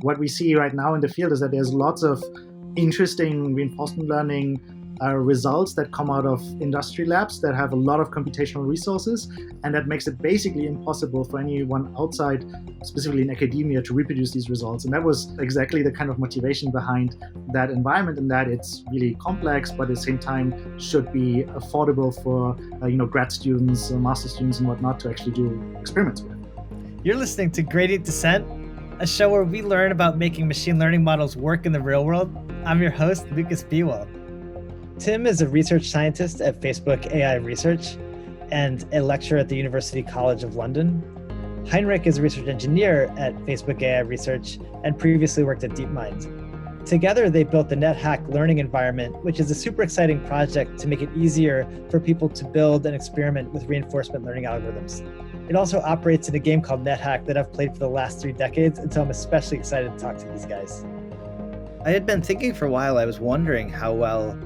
What we see right now in the field is that there's lots of interesting reinforcement learning results that come out of industry labs that have a lot of computational resources, and that makes it basically impossible for anyone outside, specifically in academia, to reproduce these results. And that was exactly the kind of motivation behind that environment, in that it's really complex, but at the same time should be affordable for grad students, master students, and whatnot to actually do experiments with. You're listening to Gradient Descent, a show where we learn about making machine learning models work in the real world. I'm your host, Lucas Biewald. Tim is a research scientist at Facebook AI Research and a lecturer at the University College of London. Heinrich is a research engineer at Facebook AI Research and previously worked at DeepMind. Together, they built the NetHack learning environment, which is a super exciting project to make it easier for people to build and experiment with reinforcement learning algorithms. It also operates in a game called NetHack that I've played for the last 3 decades, and so I'm especially excited to talk to these guys. I had been thinking for a while, I was wondering how well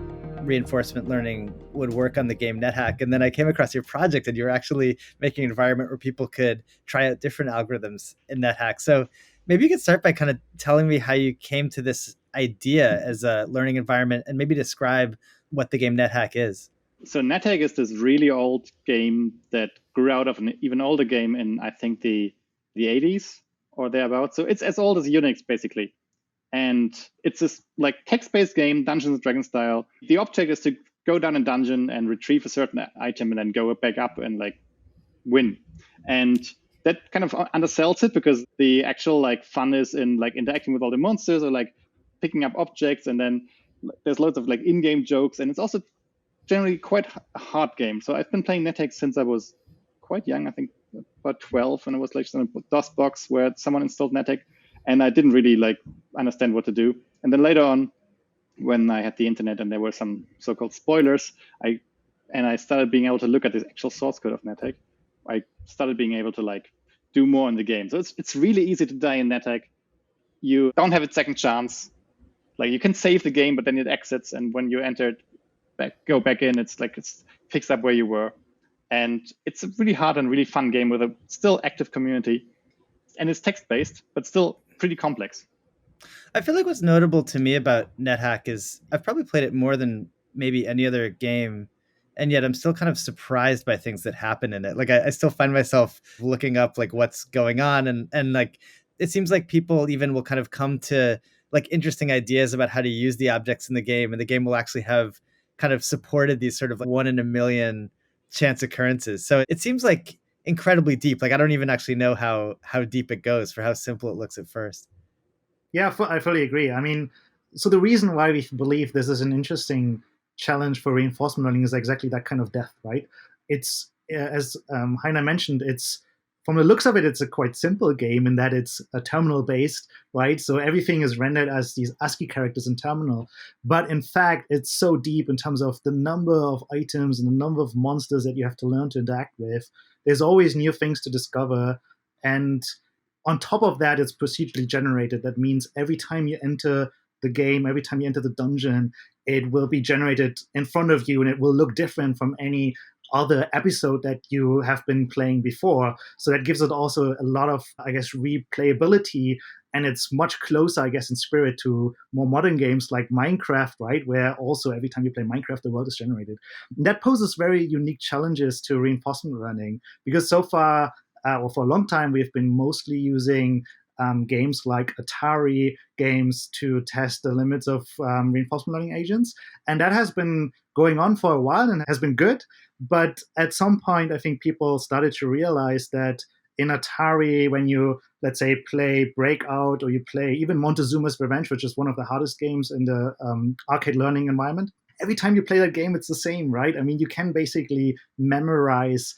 reinforcement learning would work on the game NetHack, and then I came across your project and you're actually making an environment where people could try out different algorithms in NetHack. So maybe you could start by kind of telling me how you came to this idea as a learning environment, and maybe describe what the game NetHack is. So NetHack is this really old game that grew out of an even older game in, I think, the 80s or thereabouts. So it's as old as Unix, basically. And it's this like text-based game, Dungeons and Dragons style. The object is to go down a dungeon and retrieve a certain item and then go back up and like win. And that kind of undersells it, because the actual like fun is in like interacting with all the monsters or like picking up objects. And then there's lots of like in-game jokes. And it's also generally quite a hard game. So I've been playing NetHack since I was quite young, I think about 12, when I was like on a DOS box where someone installed NetHack. And I didn't really like understand what to do. And then later on, when I had the internet and there were some so-called spoilers, I started being able to look at the actual source code of NetHack. I started being able to like do more in the game. So it's really easy to die in NetHack. You don't have a second chance. Like you can save the game, but then it exits, and when you enter it, go back in, it's picks up where you were. And it's a really hard and really fun game with a still active community. And it's text-based, but still pretty complex. I feel like what's notable to me about NetHack is I've probably played it more than maybe any other game, and yet I'm still kind of surprised by things that happen in it. Like I still find myself looking up like what's going on, and like it seems like people even will kind of come to like interesting ideas about how to use the objects in the game, and the game will actually have kind of supported these sort of like 1 in a million chance occurrences. So it seems like incredibly deep. Like I don't even actually know how deep it goes for how simple it looks at first. Yeah, I fully agree. I mean, so the reason why we believe this is an interesting challenge for reinforcement learning is exactly that kind of depth, right? It's, as Heiner mentioned, it's, from the looks of it, it's a quite simple game in that it's a terminal-based, right? So everything is rendered as these ASCII characters in terminal. But in fact, it's so deep in terms of the number of items and the number of monsters that you have to learn to interact with. There's always new things to discover. And on top of that, it's procedurally generated. That means every time you enter the game, every time you enter the dungeon, it will be generated in front of you, and it will look different from any other episode that you have been playing before. So that gives it also a lot of, I guess, replayability, and it's much closer, I guess, in spirit to more modern games like Minecraft, right? Where also every time you play Minecraft, the world is generated. And that poses very unique challenges to reinforcement learning, because so far, or for a long time, we've been mostly using games like Atari games to test the limits of reinforcement learning agents. And that has been going on for a while and has been good. But at some point, I think people started to realize that in Atari, when you, let's say, play Breakout, or you play even Montezuma's Revenge, which is one of the hardest games in the arcade learning environment, every time you play that game, it's the same, right? I mean, you can basically memorize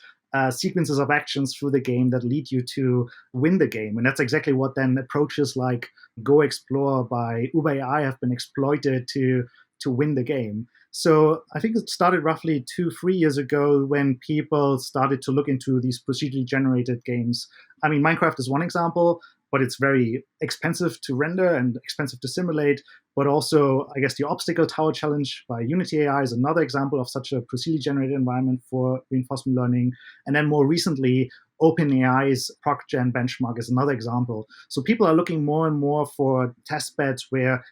sequences of actions through the game that lead you to win the game. And that's exactly what then approaches like Go Explore by Uber AI have been exploited to win the game. So I think it started roughly 2-3 years ago when people started to look into these procedurally generated games. I mean, Minecraft is one example, but it's very expensive to render and expensive to simulate. But also, I guess the Obstacle Tower Challenge by Unity AI is another example of such a procedurally generated environment for reinforcement learning. And then more recently, OpenAI's ProcGen benchmark is another example. So people are looking more and more for test beds where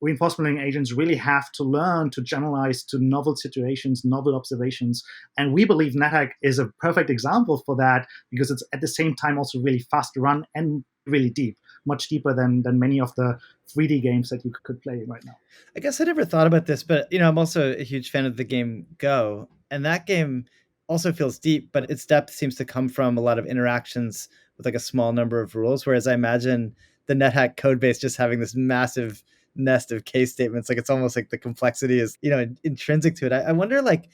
reinforcement learning agents really have to learn to generalize to novel situations, novel observations. And we believe NetHack is a perfect example for that because it's at the same time also really fast to run and really deep, much deeper than many of the 3D games that you could play right now. I guess I never thought about this, but I'm also a huge fan of the game Go, and that game also feels deep, but its depth seems to come from a lot of interactions with like a small number of rules. Whereas I imagine the NetHack code base just having this massive nest of case statements, like it's almost like the complexity is intrinsic to it. I wonder, like,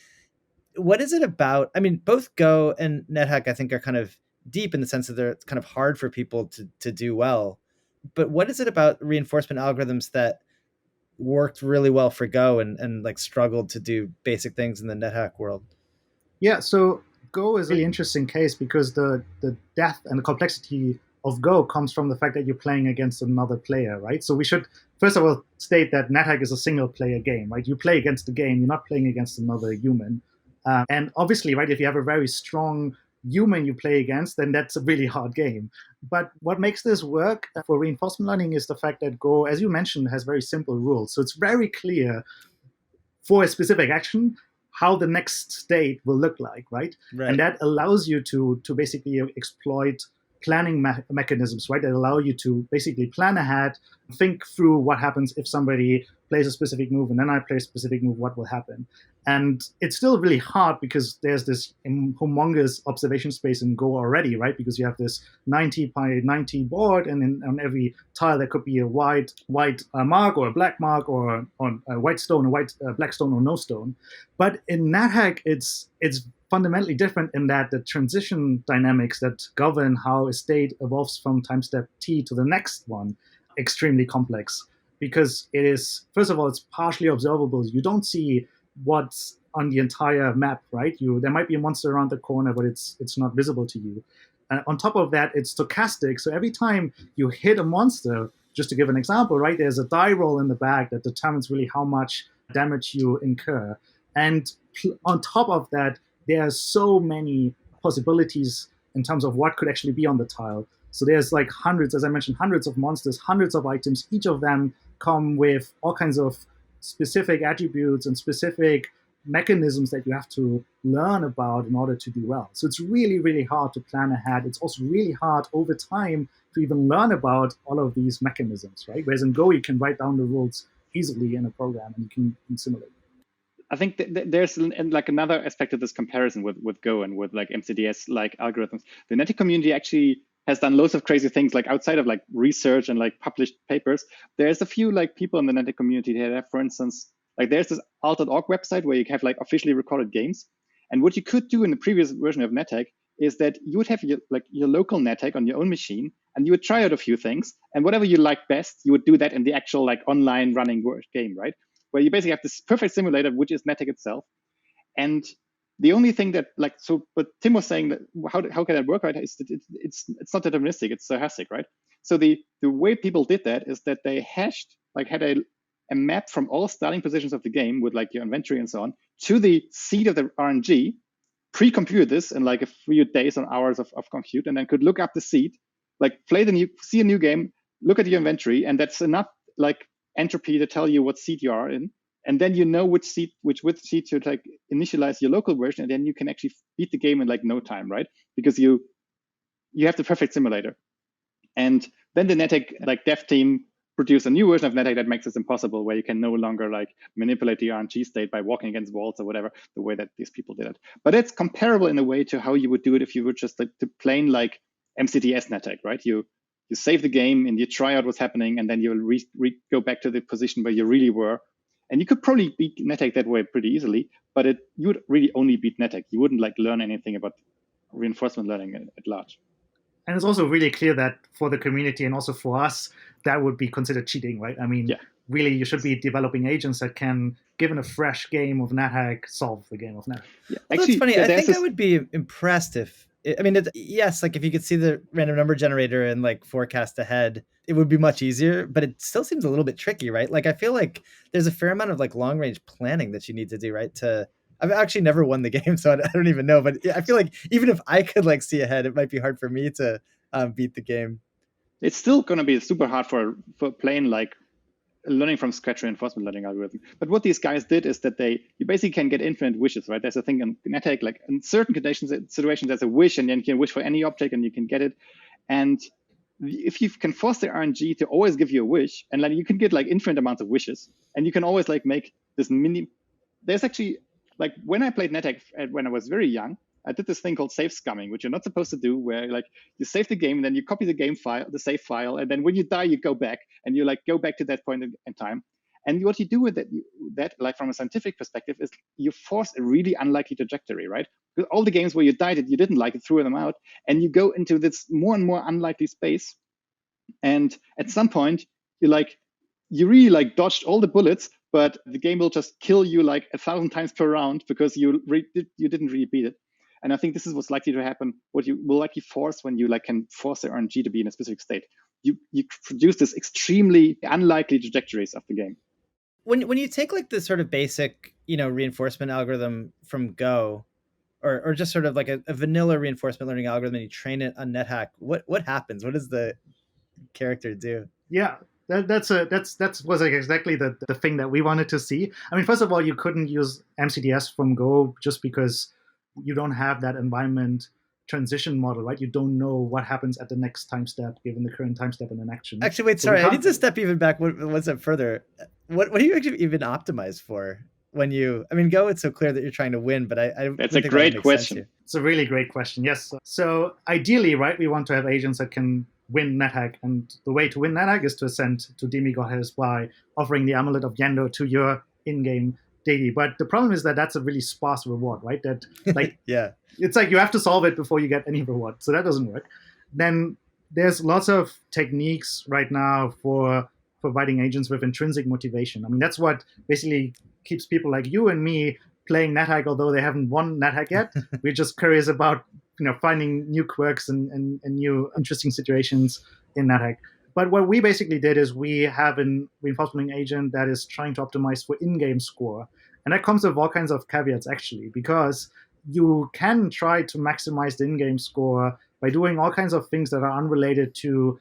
what is it about? I mean, both Go and NetHack I think are kind of deep in the sense that they're kind of hard for people to do well. But what is it about reinforcement algorithms that worked really well for Go and like struggled to do basic things in the NetHack world? Yeah, so Go is a really interesting case because the depth and the complexity of Go comes from the fact that you're playing against another player, right? So we should first of all state that NetHack is a single player game, right? You play against the game, you're not playing against another human. And obviously, right, if you have a very strong human you play against, then that's a really hard game. But what makes this work for reinforcement learning is the fact that Go, as you mentioned, has very simple rules. So it's very clear for a specific action how the next state will look like, right? And that allows you to basically exploit planning mechanisms, right? That allow you to basically plan ahead, think through what happens if somebody plays a specific move and then I play a specific move, what will happen. And it's still really hard because there's this humongous observation space in Go already, right? Because you have this 90 by 90 board, and on every tile there could be a white mark or a black mark, or on a white stone, a black stone, or no stone. But in NetHack, it's fundamentally different in that the transition dynamics that govern how a state evolves from time step t to the next one extremely complex, because it is, first of all, it's partially observable. You don't see what's on the entire map, right? There might be a monster around the corner, but it's not visible to you. On top of that, it's stochastic. So every time you hit a monster, just to give an example, right, there's a die roll in the back that determines really how much damage you incur. And on top of that, there are so many possibilities in terms of what could actually be on the tile. So there's like hundreds, as I mentioned, hundreds of monsters, hundreds of items. Each of them come with all kinds of specific attributes and specific mechanisms that you have to learn about in order to do well. So it's really, really hard to plan ahead. It's also really hard over time to even learn about all of these mechanisms, right? Whereas in Go, you can write down the rules easily in a program and you can simulate. I think there's like another aspect of this comparison with Go and with like MCDS like algorithms. The NetHack community actually has done loads of crazy things, like outside of like research and like published papers. There's a few like people in the NetHack community that have, for instance, like there's this alt.org website where you have like officially recorded games. And what you could do in the previous version of NetHack is that you would have your local NetHack on your own machine, and you would try out a few things, and whatever you like best, you would do that in the actual like online running game, right? Where you basically have this perfect simulator, which is NetHack itself. And the only thing that but Tim was saying that how can that work, right? Is that it's not deterministic, it's stochastic, right? So the way people did that is that they had a map from all starting positions of the game with like your inventory and so on to the seed of the RNG, pre-compute this in like a few days or hours of compute, and then could look up the seed, like see a new game, look at your inventory, and that's enough like entropy to tell you what seed you are in. And then you know which seed to like initialize your local version, and then you can actually beat the game in like no time, right? Because you have the perfect simulator. And then the NetHack like dev team produced a new version of NetHack that makes this impossible, where you can no longer like manipulate the RNG state by walking against walls or whatever, the way that these people did it. But it's comparable in a way to how you would do it if you were just like to plain like MCDS NetHack, right? You save the game and you try out what's happening, and then you'll go back to the position where you really were. And you could probably beat NetHack that way pretty easily, but you would really only beat NetHack. You wouldn't like learn anything about reinforcement learning at large. And it's also really clear that for the community and also for us, that would be considered cheating, right? I mean, really, you should be developing agents that can, given a fresh game of NetHack, solve the game of NetHack. Yeah. Well, actually, that's funny. I think I would be impressed if, yes, like if you could see the random number generator and like forecast ahead, it would be much easier, but it still seems a little bit tricky, right? Like I feel like there's a fair amount of like long range planning that you need to do, right? To I've actually never won the game, so I don't even know. But I feel like even if I could like see ahead, it might be hard for me to beat the game. It's still going to be super hard for plain like learning from scratch reinforcement learning algorithm. But what these guys did is that you basically can get infinite wishes, right? There's a thing in NetHack, like in certain situations, there's a wish, and then you can wish for any object and you can get it. And if you can force the RNG to always give you a wish, and like you can get like infinite amounts of wishes, and you can always like make this there's actually, like when I played NetHack when I was very young, I did this thing called save scumming, which you're not supposed to do, where like you save the game and then you copy the game file, the save file, and then when you die, you go back and you like go back to that point in time. And what you do with that, like from a scientific perspective, is you force a really unlikely trajectory, right? Because all the games where you died, you didn't like it, threw them out, and you go into this more and more unlikely space. And at some point, you really like dodged all the bullets, but the game will just kill you like 1,000 times per round because you didn't really beat it. And I think this is what's likely to happen. What you will likely force when you like can force the RNG to be in a specific state. You produce this extremely unlikely trajectories of the game. When you take like the sort of basic, reinforcement algorithm from Go, or just sort of like a vanilla reinforcement learning algorithm, and you train it on NetHack, what happens? What does the character do? Yeah. That's was like exactly the thing that we wanted to see. I mean, first of all, you couldn't use MCDS from Go just because you don't have that environment transition model, right? You don't know what happens at the next time step given the current time step in an action. Actually, wait, sorry, I need to step even back one step further. What do you actually even optimize for when you? I mean, Go, it's so clear that you're trying to win, but that's a great question. It's a really great question. Yes. So ideally, right, we want to have agents that can win NetHack, and the way to win NetHack is to ascend to Demigod by offering the Amulet of Yendo to your in-game deity. But the problem is that that's a really sparse reward, right? That like yeah, it's like you have to solve it before you get any reward, so that doesn't work. Then there's lots of techniques right now for providing agents with intrinsic motivation. I mean, that's what basically keeps people like you and me playing NetHack, although they haven't won NetHack yet. We're just curious about finding new quirks and new interesting situations in NetHack. But what we basically did is we have a reinforcement agent that is trying to optimize for in-game score. And that comes with all kinds of caveats, actually, because you can try to maximize the in-game score by doing all kinds of things that are unrelated to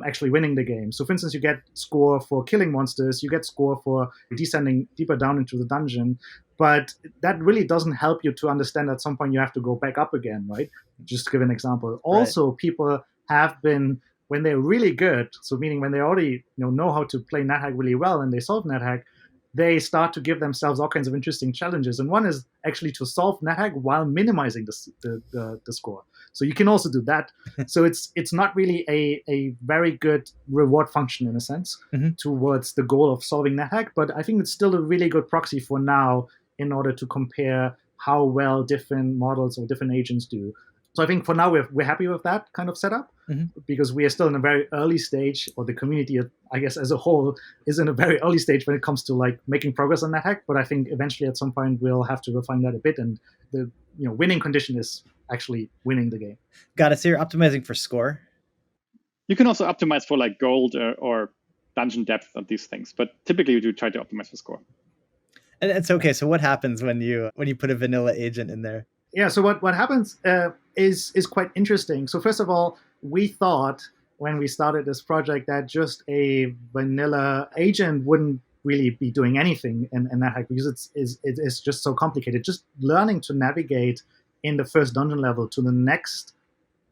actually winning the game. So, for instance, you get score for killing monsters, you get score for descending deeper down into the dungeon, but that really doesn't help you to understand at some point you have to go back up again, right? Just to give an example. Also, people have been, when they're really good, so meaning when they already know how to play NetHack really well and they solve NetHack, they start to give themselves all kinds of interesting challenges. And one is actually to solve NetHack while minimizing the score. So you can also do that. So it's not really a very good reward function in a sense towards the goal of solving NetHack, but I think it's still a really good proxy for now in order to compare how well different models or different agents do. So I think for now we're happy with that kind of setup because we are still in a very early stage, or the community, I guess, as a whole is in a very early stage when it comes to like making progress on NetHack. But I think eventually at some point we'll have to refine that a bit, and the winning condition is actually winning the game. Got it. So you're optimizing for score. You can also optimize for like gold or dungeon depth of these things, but typically you do try to optimize for score. And it's okay. So what happens when you put a vanilla agent in there? Yeah, so what happens is quite interesting. So first of all, we thought when we started this project that just a vanilla agent wouldn't really be doing anything in NetHack because it's just so complicated. Just learning to navigate in the first dungeon level to the next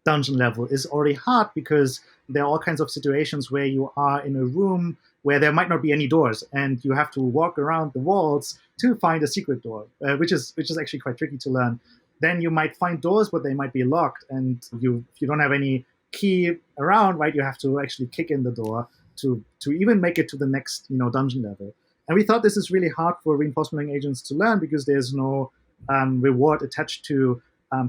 dungeon level is already hard because there are all kinds of situations where you are in a room where there might not be any doors, and you have to walk around the walls to find a secret door, which is actually quite tricky to learn. Then you might find doors, but they might be locked, and if you don't have any key around, right, you have to actually kick in the door to even make it to the next dungeon level. And we thought this is really hard for reinforcement learning agents to learn because there's no reward attached to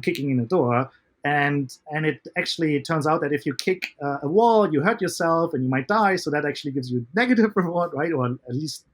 kicking in a door. And it actually turns out that if you kick a wall, you hurt yourself and you might die. So that actually gives you negative reward, right? Or at least,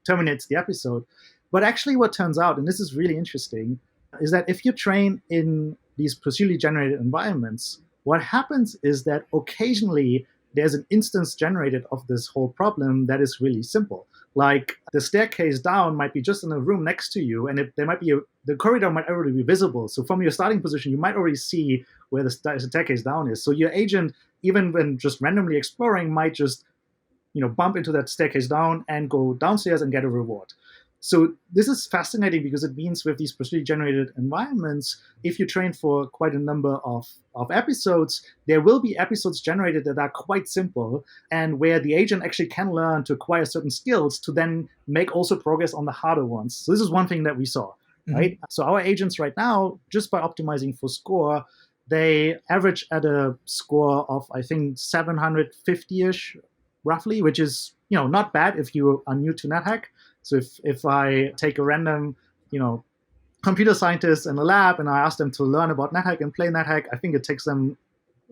terminates the episode. But actually what turns out, and this is really interesting, is that if you train in these procedurally generated environments, what happens is that occasionally there's an instance generated of this whole problem that is really simple. Like the staircase down might be just in a room next to you, and there might be the corridor might already be visible. So from your starting position, you might already see where the staircase down is. So your agent, even when just randomly exploring, might just bump into that staircase down and go downstairs and get a reward. So this is fascinating because it means with these procedurally generated environments, if you train for quite a number of episodes, there will be episodes generated that are quite simple and where the agent actually can learn to acquire certain skills to then make also progress on the harder ones. So this is one thing that we saw, right? So our agents right now, just by optimizing for score, they average at a score of, I think, 750-ish, roughly, which is not bad if you are new to NetHack. So if I take a random, computer scientist in a lab and I ask them to learn about NetHack and play NetHack, I think it takes them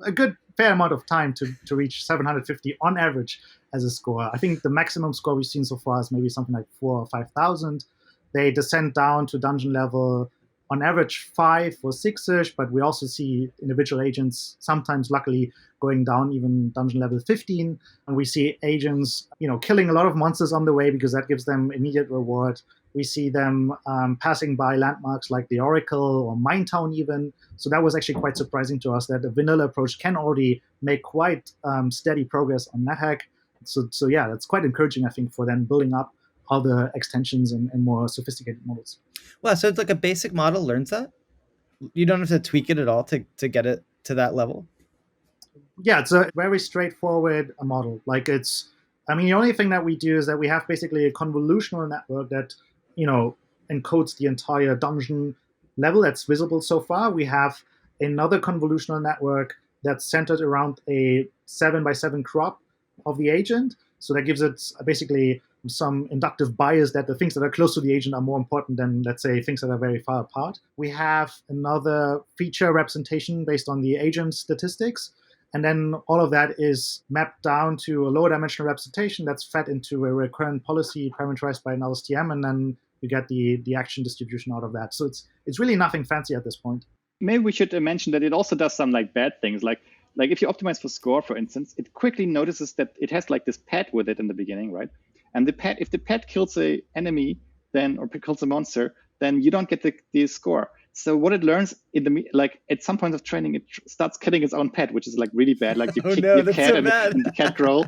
a good fair amount of time to reach 750 on average as a score. I think the maximum score we've seen so far is maybe something like 4,000 or 5,000. They descend down to dungeon level on average 5 or 6-ish, but we also see individual agents sometimes, luckily, going down even dungeon level 15. And we see agents, killing a lot of monsters on the way because that gives them immediate reward. We see them passing by landmarks like the Oracle or Minetown even. So that was actually quite surprising to us that a vanilla approach can already make quite steady progress on NetHack. So yeah, that's quite encouraging, I think, for them building up other extensions and more sophisticated models. Wow, so it's like a basic model learns that? You don't have to tweak it at all to get it to that level? Yeah, it's a very straightforward model. The only thing that we do is that we have basically a convolutional network that, encodes the entire dungeon level that's visible so far. We have another convolutional network that's centered around a 7x7 crop of the agent. So that gives it basically some inductive bias that the things that are close to the agent are more important than, let's say, things that are very far apart. We have another feature representation based on the agent statistics. And then all of that is mapped down to a lower dimensional representation that's fed into a recurrent policy parameterized by an LSTM, and then you get the action distribution out of that. So it's really nothing fancy at this point. Maybe we should mention that it also does some bad things. Like if you optimize for score, for instance, it quickly notices that it has this pet with it in the beginning, right? And if the pet kills an enemy, or kills a monster, then you don't get the score. So what it learns at some point of training, it starts killing its own pet, which is really bad. You kick your cat and the cat growl,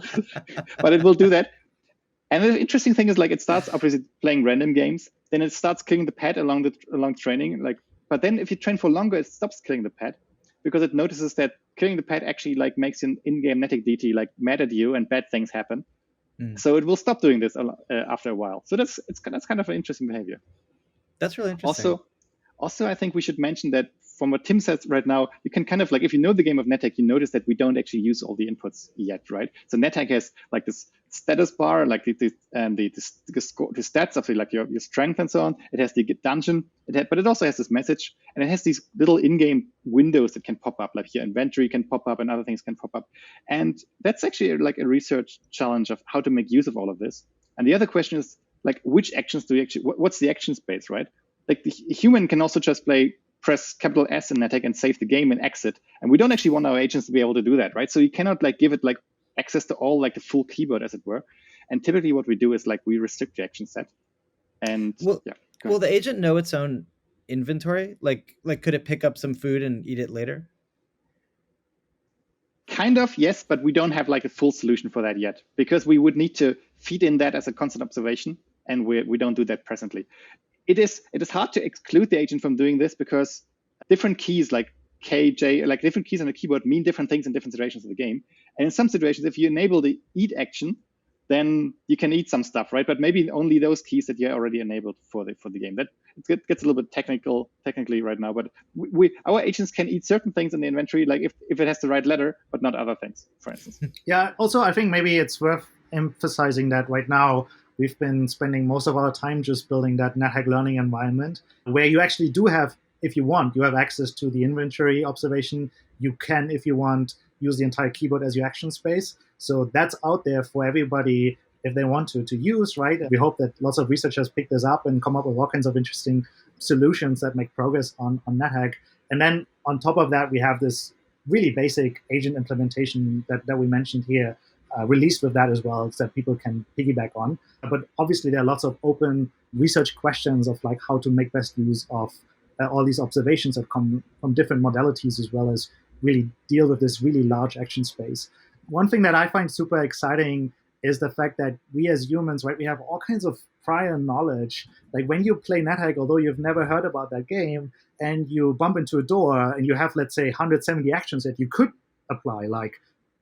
but it will do that. And the interesting thing is it starts obviously playing random games, then it starts killing the pet along training. But then if you train for longer, it stops killing the pet because it notices that killing the pet actually makes an in-game NetHack DT mad at you and bad things happen. So it will stop doing this after a while. So that's kind of an interesting behavior. That's really interesting. Also, I think we should mention that from what Tim says right now, you can kind of if you know the game of NetHack, you notice that we don't actually use all the inputs yet, right? So NetHack has this status bar, the stats of your strength and so on. It has the dungeon, but it also has this message, and it has these little in-game windows that can pop up, your inventory can pop up and other things can pop up. And that's actually a research challenge of how to make use of all of this. And the other question is which actions do you actually? What's the action space, right? The human can also just press capital S in NetHack and save the game and exit. And we don't actually want our agents to be able to do that, right? So you cannot give it access to all the full keyboard, as it were. And typically what we do is we restrict the action set. And will the agent know its own inventory? Could it pick up some food and eat it later? Kind of, yes, but we don't have a full solution for that yet because we would need to feed in that as a constant observation, and we don't do that presently. It is hard to exclude the agent from doing this because different keys K, J, different keys on the keyboard mean different things in different situations of the game. And in some situations, if you enable the eat action, then you can eat some stuff, right? But maybe only those keys that you already enabled for the game. That gets a little bit technically right now, but our agents can eat certain things in the inventory, if it has the right letter, but not other things, for instance. Yeah. Also, I think maybe it's worth emphasizing that right now we've been spending most of our time just building that NetHack learning environment where you actually do have, if you want, you have access to the inventory observation. You can, if you want, use the entire keyboard as your action space. So that's out there for everybody if they want to use, right? And we hope that lots of researchers pick this up and come up with all kinds of interesting solutions that make progress on NetHack. And then on top of that, we have this really basic agent implementation that we mentioned here. released with that as well, so that people can piggyback on. But obviously, there are lots of open research questions of like how to make best use of all these observations that come from different modalities, as well as really deal with this really large action space. One thing that I find super exciting is the fact that we as humans, right, we have all kinds of prior knowledge. Like when you play NetHack, although you've never heard about that game, and you bump into a door and you have, let's say, 170 actions that you could apply, like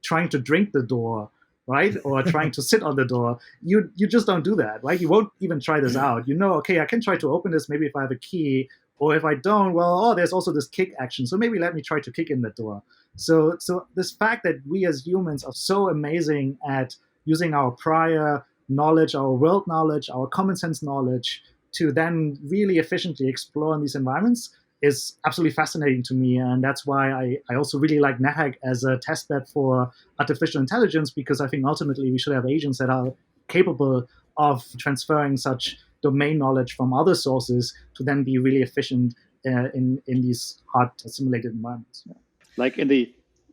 trying to drink the door, right? Or trying to sit on the door. You just don't do that, right? You won't even try this out. You know, okay, I can try to open this maybe if I have a key, or if I don't, well, there's also this kick action. So maybe let me try to kick in the door. So this fact that we as humans are so amazing at using our prior knowledge, our world knowledge, our common sense knowledge to then really efficiently explore in these environments is absolutely fascinating to me. And that's why I also really like NetHack as a testbed for artificial intelligence, because I think ultimately we should have agents that are capable of transferring such domain knowledge from other sources to then be really efficient in these hard simulated environments. Yeah. Like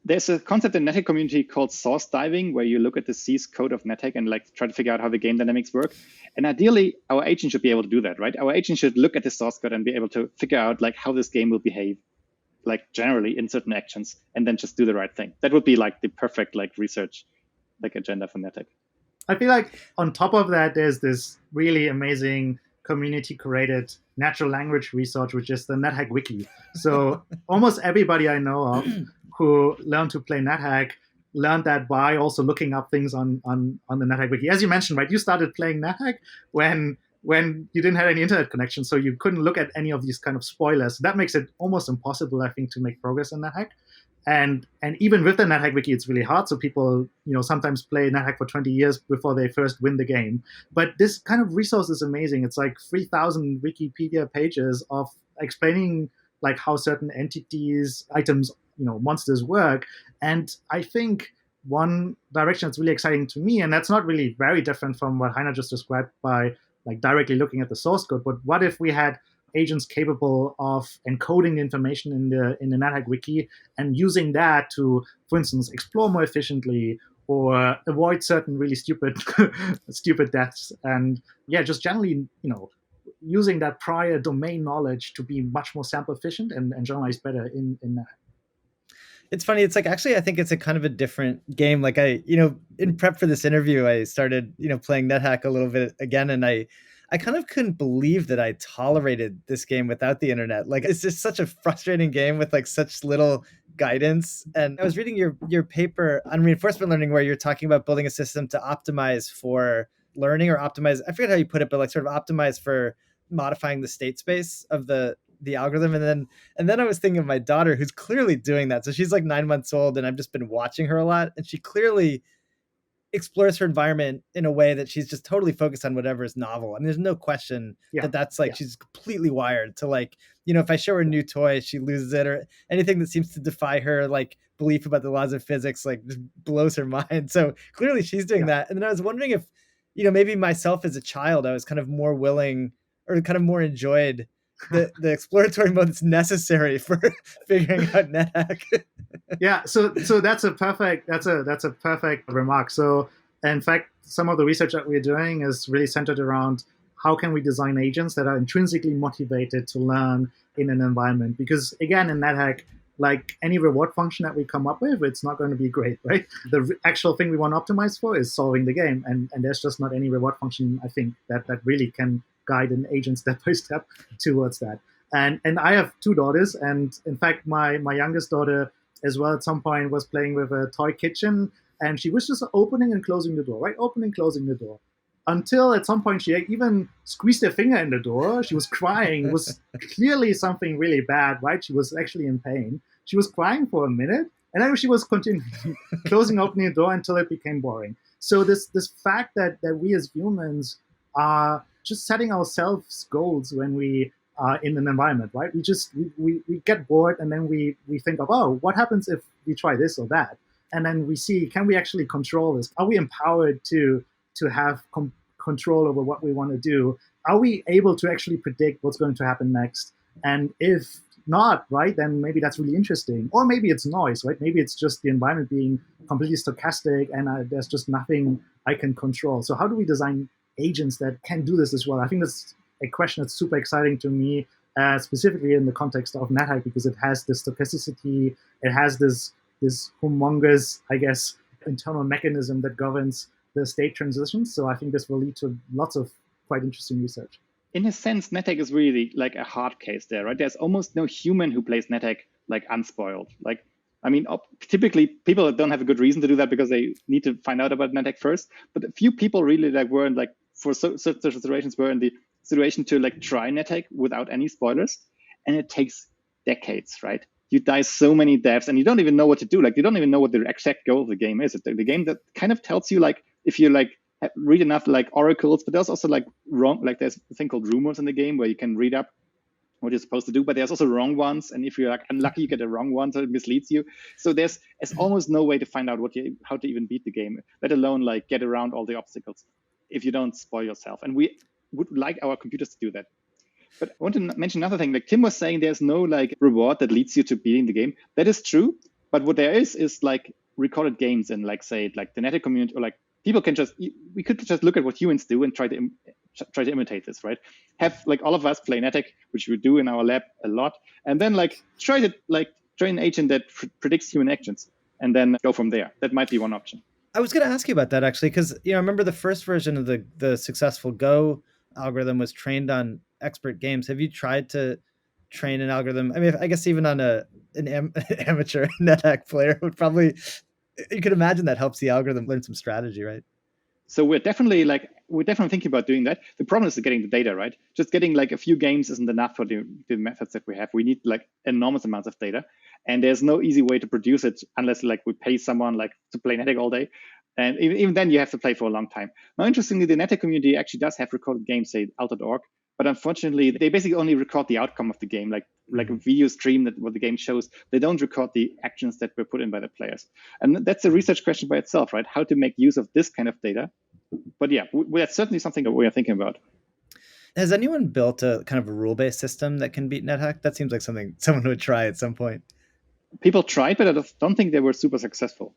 there's a concept in NetHack community called source diving, where you look at the source code of NetHack and like try to figure out how the game dynamics work. And ideally, our agent should be able to do that, right? Our agent should look at the source code and be able to figure out like how this game will behave, like generally in certain actions, and then just do the right thing. That would be like the perfect like research like agenda for NetHack. I feel like on top of that, there's this really amazing community-created natural language research, which is the NetHack Wiki. So almost everybody I know of who learned to play NetHack learned that by also looking up things on the NetHack Wiki. As you mentioned, right, you started playing NetHack when you didn't have any internet connection, so you couldn't look at any of these kind of spoilers. That makes it almost impossible, I think, to make progress in NetHack. And even with the NetHack Wiki, it's really hard. So people, sometimes play NetHack for 20 years before they first win the game. But this kind of resource is amazing. It's like 3,000 Wikipedia pages of explaining like how certain entities, items, monsters work. And I think one direction that's really exciting to me, and that's not really very different from what Heiner just described by like directly looking at the source code, but what if we had agents capable of encoding the information in the NetHack Wiki and using that to, for instance, explore more efficiently or avoid certain really stupid deaths, and just generally, using that prior domain knowledge to be much more sample efficient and generalize better in NetHack. It's funny. It's like, actually, I think it's a kind of a different game. Like in prep for this interview, I started, playing NetHack a little bit again, and I kind of couldn't believe that I tolerated this game without the internet. Like, it's just such a frustrating game with like such little guidance. And I was reading your paper on reinforcement learning, where you're talking about building a system to optimize for learning, or optimize, I forget how you put it, but like sort of optimize for modifying the state space of the algorithm. And then I was thinking of my daughter, who's clearly doing that. So she's like 9 months old, and I've just been watching her a lot, and she clearly explores her environment in a way that she's just totally focused on whatever is novel. I mean, there's no question that's like, she's completely wired to like, if I show her a new toy, she loses it, or anything that seems to defy her like belief about the laws of physics, like just blows her mind. So clearly she's doing that. And then I was wondering if, maybe myself as a child, I was kind of more willing, or kind of more enjoyed the exploratory mode that's necessary for figuring out NetHack. So that's a perfect remark. So in fact, some of the research that we're doing is really centered around how can we design agents that are intrinsically motivated to learn in an environment. Because again, in NetHack, like any reward function that we come up with, it's not going to be great, right? The actual thing we want to optimize for is solving the game. And there's just not any reward function, I think, that really can guide an agent step by step towards that. And I have 2 daughters, and in fact, my youngest daughter as well at some point was playing with a toy kitchen, and she was just opening and closing the door, right? Opening, closing the door. Until at some point she even squeezed her finger in the door. She was crying. It was clearly something really bad, right? She was actually in pain. She was crying for a minute, and then she was continuing closing, opening the door until it became boring. So this fact that we as humans are just setting ourselves goals when we are in an environment, right? We get bored, and then we think of, what happens if we try this or that? And then we see, can we actually control this? Are we empowered to have control over what we want to do? Are we able to actually predict what's going to happen next? And if not, right, then maybe that's really interesting. Or maybe it's noise, right? Maybe it's just the environment being completely stochastic and there's just nothing I can control. So how do we design agents that can do this as well? I think that's a question that's super exciting to me, specifically in the context of NetHack, because it has this stochasticity, it has this humongous, I guess, internal mechanism that governs the state transitions. So I think this will lead to lots of quite interesting research. In a sense, NetHack is really like a hard case there, right? There's almost no human who plays NetHack like unspoiled. Like, I mean, typically people don't have a good reason to do that because they need to find out about NetHack first. But a few people really like were in, like, for certain situations were in the situation to like try NetHack without any spoilers, and it takes decades, right? You die so many devs, and you don't even know what to do. Like, you don't even know what the exact goal of the game is. The game that kind of tells you, like, if you like read enough like oracles, but there's also like there's a thing called rumors in the game where you can read up what you're supposed to do, but there's also wrong ones, and if you're like unlucky, you get a wrong one, so it misleads you. So there's almost no way to find out how to even beat the game, let alone like get around all the obstacles if you don't spoil yourself. And we would like our computers to do that. But I want to mention another thing. Like Tim was saying, there's no like reward that leads you to beating the game. That is true, but what there is like recorded games and like say like the NetHack community, or like people can we could just look at what humans do and try to imitate this, right? Have like all of us play NetHack, which we do in our lab a lot, and then like try to like train an agent that predicts human actions, and then go from there. That might be one option. I was going to ask you about that actually, because I remember the first version of the successful Go algorithm was trained on expert games. Have you tried to train an algorithm? I mean, I guess even on an amateur NetHack player would probably, you could imagine that helps the algorithm learn some strategy, right? So we're definitely thinking about doing that. The problem is getting the data, right? Just getting like a few games isn't enough for the methods that we have. We need like enormous amounts of data, and there's no easy way to produce it unless like we pay someone like to play NetHack all day. And even then you have to play for a long time. Now, interestingly, the NetHack community actually does have recorded games, say Alt.org, but unfortunately they basically only record the outcome of the game, like a video stream that what the game shows. They don't record the actions that were put in by the players. And that's a research question by itself, right? How to make use of this kind of data. But yeah, that's certainly something that we are thinking about. Has anyone built a kind of a rule-based system that can beat NetHack? That seems like something someone would try at some point. People tried, but I don't think they were super successful.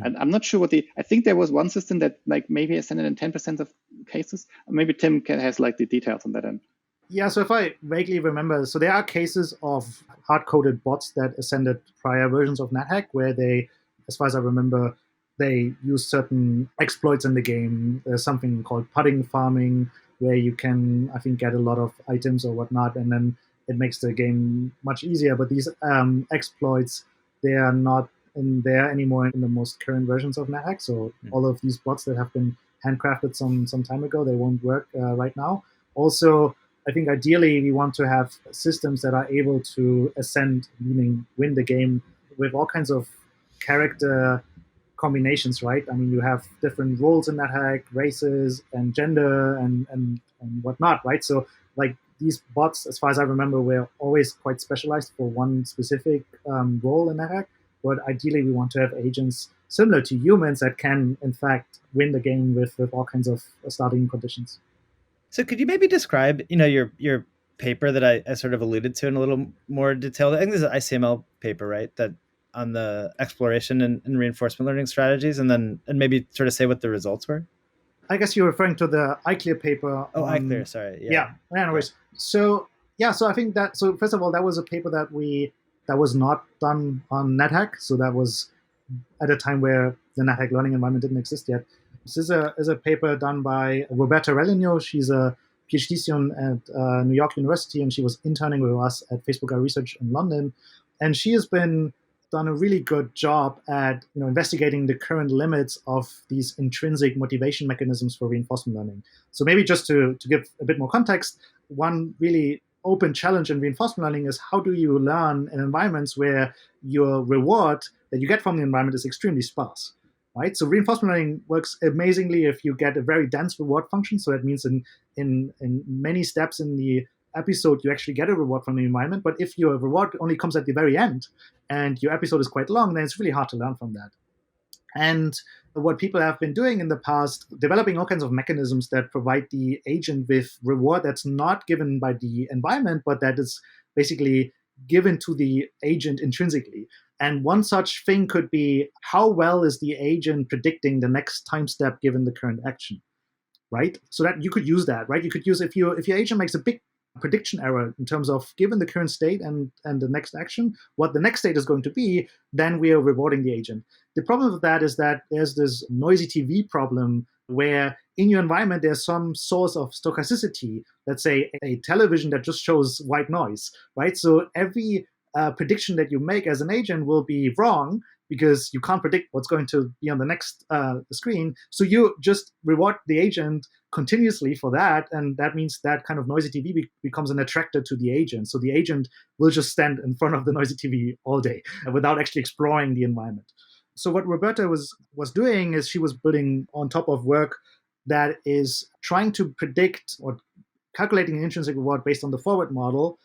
And I'm not sure I think there was one system that like maybe ascended in 10% of cases. Maybe Tim has like the details on that end. Yeah, so if I vaguely remember, so there are cases of hard-coded bots that ascended prior versions of NetHack where they, as far as I remember, they use certain exploits in the game. There's something called pudding farming where you can, I think, get a lot of items or whatnot, and then it makes the game much easier. But these exploits, they are not in there anymore in the most current versions of NetHack. So all of these bots that have been handcrafted some time ago, they won't work right now. Also, I think ideally we want to have systems that are able to ascend, meaning win the game, with all kinds of character combinations, right? I mean, you have different roles in NetHack, races and gender and whatnot, right? So like these bots, as far as I remember, were always quite specialized for one specific role in NetHack. But ideally, we want to have agents similar to humans that can, in fact, win the game with all kinds of starting conditions. So could you maybe describe, your paper that I sort of alluded to in a little more detail? I think this is an ICML paper, right? That on the exploration and reinforcement learning strategies, and maybe sort of say what the results were? I guess you're referring to the iClear paper. Oh, iClear, sorry. Yeah. Anyways, so I think that, so first of all, that was a paper that was not done on NetHack. So that was at a time where the NetHack learning environment didn't exist yet. This is a paper done by Roberta Religno. She's a PhD student at New York University, and she was interning with us at Facebook AI Research in London. And she has done a really good job at investigating the current limits of these intrinsic motivation mechanisms for reinforcement learning. So maybe just to give a bit more context, one really open challenge in reinforcement learning is how do you learn in environments where your reward that you get from the environment is extremely sparse, right? So reinforcement learning works amazingly if you get a very dense reward function. So that means in many steps in the episode, you actually get a reward from the environment. But if your reward only comes at the very end and your episode is quite long, then it's really hard to learn from that. And what people have been doing in the past, developing all kinds of mechanisms that provide the agent with reward that's not given by the environment, but that is basically given to the agent intrinsically. And one such thing could be, how well is the agent predicting the next time step given the current action, right? So that you could use that, right? You could use, if your agent makes a big prediction error in terms of given the current state and the next action, what the next state is going to be, then we are rewarding the agent. The problem with that is that there's this noisy TV problem where in your environment there's some source of stochasticity, let's say a television that just shows white noise, right? So every prediction that you make as an agent will be wrong because you can't predict what's going to be on the next screen. So you just reward the agent continuously for that, and that means that kind of noisy TV becomes an attractor to the agent. So the agent will just stand in front of the noisy TV all day without actually exploring the environment. So what Roberta was doing is she was building on top of work that is trying to predict or calculating an intrinsic reward based on the forward model,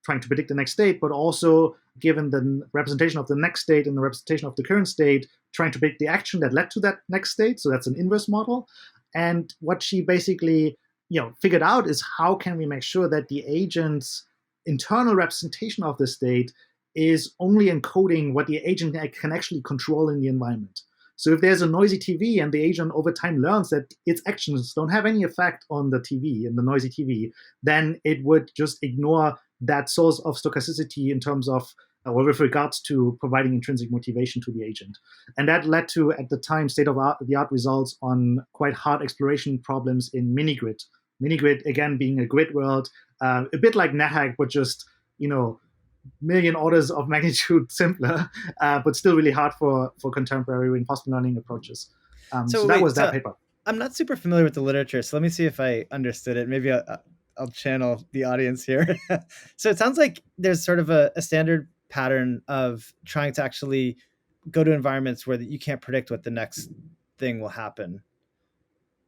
trying to predict the next state, but also given the representation of the next state and the representation of the current state, trying to predict the action that led to that next state. So that's an inverse model. And what she basically figured out is how can we make sure that the agent's internal representation of the state is only encoding what the agent can actually control in the environment. So if there's a noisy TV and the agent over time learns that its actions don't have any effect on the TV, and the noisy TV, then it would just ignore that source of stochasticity in terms of, or with regards to providing intrinsic motivation to the agent. And that led to, at the time, state-of-the-art results on quite hard exploration problems in Minigrid. Minigrid, again, being a grid world, a bit like NetHack, but just, million orders of magnitude simpler, but still really hard for contemporary reinforcement learning approaches. So that was that paper. I'm not super familiar with the literature, so let me see if I understood it. Maybe I'll channel the audience here. So it sounds like there's sort of a standard pattern of trying to actually go to environments where you can't predict what the next thing will happen.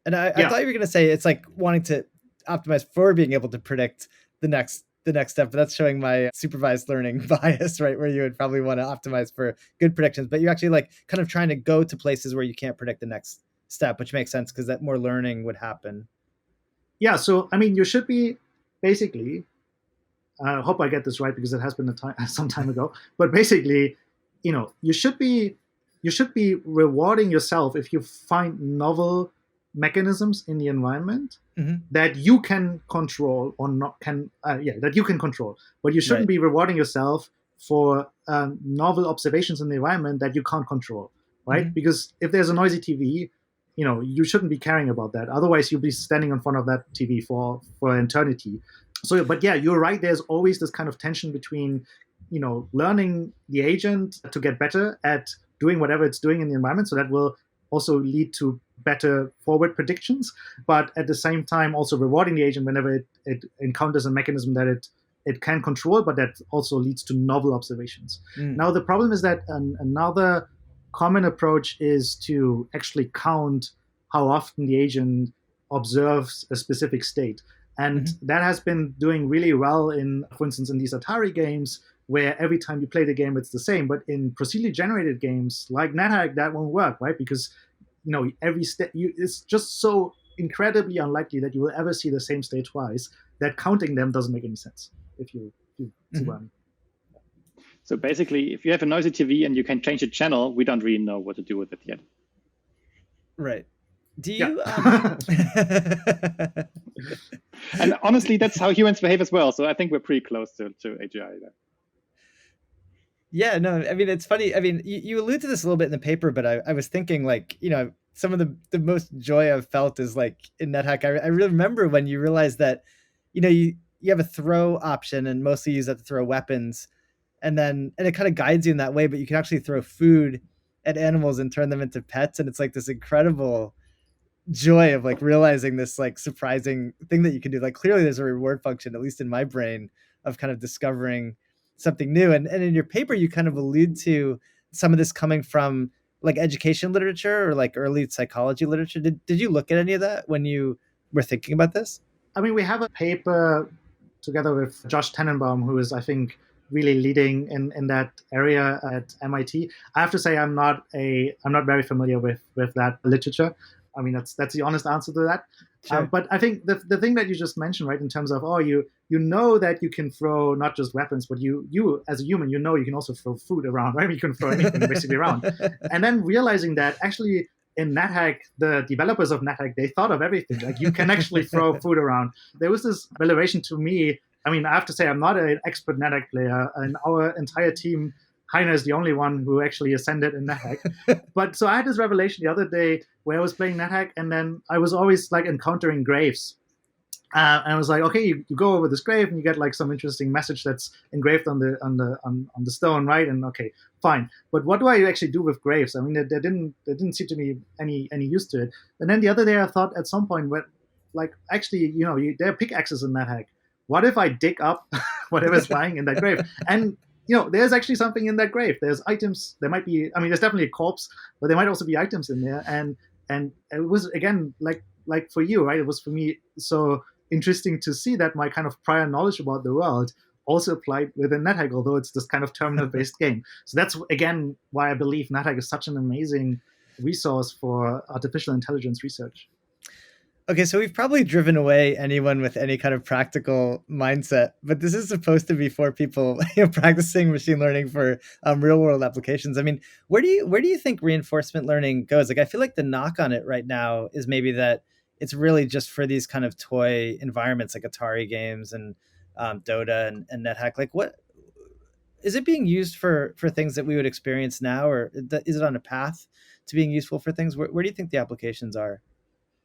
And I thought you were going to say it's like wanting to optimize for being able to predict the next step, but that's showing my supervised learning bias, right? Where you would probably want to optimize for good predictions, but you're actually like kind of trying to go to places where you can't predict the next step, which makes sense because that more learning would happen. Yeah. So, I mean, you should be basically, I hope I get this right because it has been some time ago, but basically, you should be rewarding yourself if you find novel mechanisms in the environment that you can control or not that you can control, but you shouldn't be rewarding yourself for novel observations in the environment that you can't control, right? Because if there's a noisy TV, you shouldn't be caring about that. Otherwise, you'll be standing in front of that TV for eternity. So, but yeah, you're right. There's always this kind of tension between, learning the agent to get better at doing whatever it's doing in the environment. So that will also lead to better forward predictions, but at the same time also rewarding the agent whenever it encounters a mechanism that it can control, but that also leads to novel observations. Now, the problem is that another common approach is to actually count how often the agent observes a specific state. And that has been doing really well for instance, in these Atari games, where every time you play the game, it's the same. But in procedurally generated games like NetHack, that won't work, right? Because every step, it's just so incredibly unlikely that you will ever see the same state twice that counting them doesn't make any sense. If you see what I mean. So basically, if you have a noisy TV and you can change the channel, we don't really know what to do with it yet. Right. Do you? And honestly, that's how humans behave as well. So I think we're pretty close to AGI there. Yeah, no, I mean, it's funny. I mean, you allude to this a little bit in the paper, but I was thinking like, some of the most joy I've felt is like in NetHack. I really remember when you realize that, you have a throw option and mostly use that to throw weapons. And it kind of guides you in that way, but you can actually throw food at animals and turn them into pets. And it's like this incredible joy of like realizing this like surprising thing that you can do. Like clearly there's a reward function, at least in my brain, of kind of discovering something new. And in your paper, you kind of allude to some of this coming from like education literature or like early psychology literature. Did you look at any of that when you were thinking about this? I mean, we have a paper together with Josh Tenenbaum, who is, I think, really leading in that area at MIT. I have to say I'm not very familiar with that literature. I mean, that's the honest answer to that. Sure. But I think the thing that you just mentioned, right, in terms of you know that you can throw not just weapons, but you as a human, you know you can also throw food around, right? You can throw anything basically around. And then realizing that actually in NetHack, the developers of NetHack, they thought of everything. Like you can actually throw food around. There was this revelation to me. I mean, I have to say, I'm not an expert NetHack player, and our entire team, Heine is the only one who actually ascended in NetHack. But so I had this revelation the other day where I was playing NetHack, and then I was always like encountering graves. And I was like, okay, you go over this grave and you get like some interesting message that's engraved on the stone, right? And okay, fine. But what do I actually do with graves? I mean, there didn't seem to be any use to it. And then the other day, I thought at some point, like actually, there are pickaxes in NetHack. What if I dig up whatever's lying in that grave? And there's actually something in that grave. There's items. There might be. I mean, there's definitely a corpse, but there might also be items in there. And it was again like for you, right? It was for me so interesting to see that my kind of prior knowledge about the world also applied within NetHack, although it's this kind of terminal-based game. So that's, again, why I believe NetHack is such an amazing resource for artificial intelligence research. Okay, so we've probably driven away anyone with any kind of practical mindset, but this is supposed to be for people practicing machine learning for real-world applications. I mean, where do you think reinforcement learning goes? Like, I feel like the knock on it right now is maybe that it's really just for these kind of toy environments like Atari games and Dota and NetHack. Like, what is it being used for things that we would experience now, or is it on a path to being useful for things? Where do you think the applications are?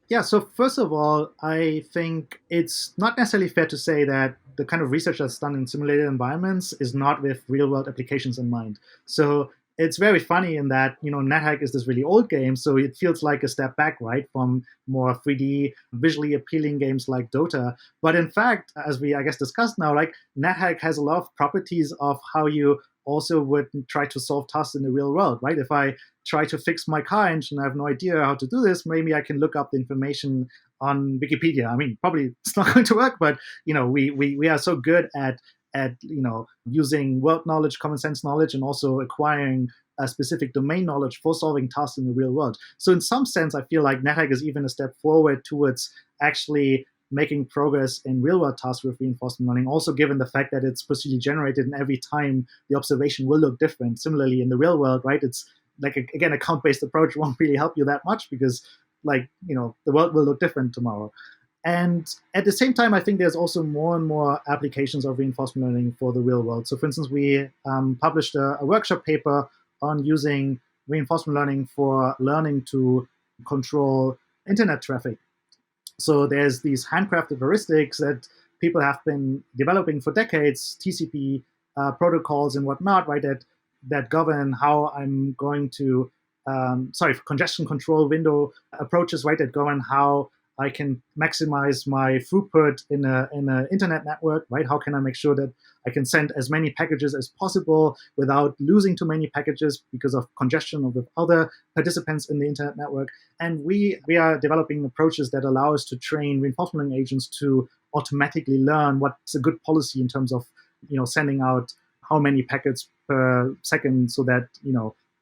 Yeah, so first of all, I think it's not necessarily fair to say that the kind of research that's done in simulated environments is not with real-world applications in mind. So it's very funny in that, NetHack is this really old game, so it feels like a step back, right, from more 3D, visually appealing games like Dota. But in fact, as we, I guess, discussed now, like NetHack has a lot of properties of how you also would try to solve tasks in the real world, right? If I try to fix my car engine, I have no idea how to do this, maybe I can look up the information on Wikipedia. I mean, probably it's not going to work, but we are so good at using world knowledge, common sense knowledge, and also acquiring a specific domain knowledge for solving tasks in the real world. So in some sense, I feel like NetHack is even a step forward towards actually making progress in real-world tasks with reinforcement learning, also given the fact that it's procedurally generated and every time the observation will look different. Similarly, in the real world, right, it's like, again, a count-based approach won't really help you that much because, the world will look different tomorrow. And at the same time, I think there's also more and more applications of reinforcement learning for the real world. So for instance, we published a workshop paper on using reinforcement learning for learning to control internet traffic. So there's these handcrafted heuristics that people have been developing for decades, TCP protocols and whatnot, right, that govern how I'm going to, congestion control window approaches, right, that govern how I can maximize my throughput in an internet network, right? How can I make sure that I can send as many packages as possible without losing too many packages because of congestion or with other participants in the internet network? And we are developing approaches that allow us to train reinforcement learning agents to automatically learn what's a good policy in terms of sending out how many packets per second so that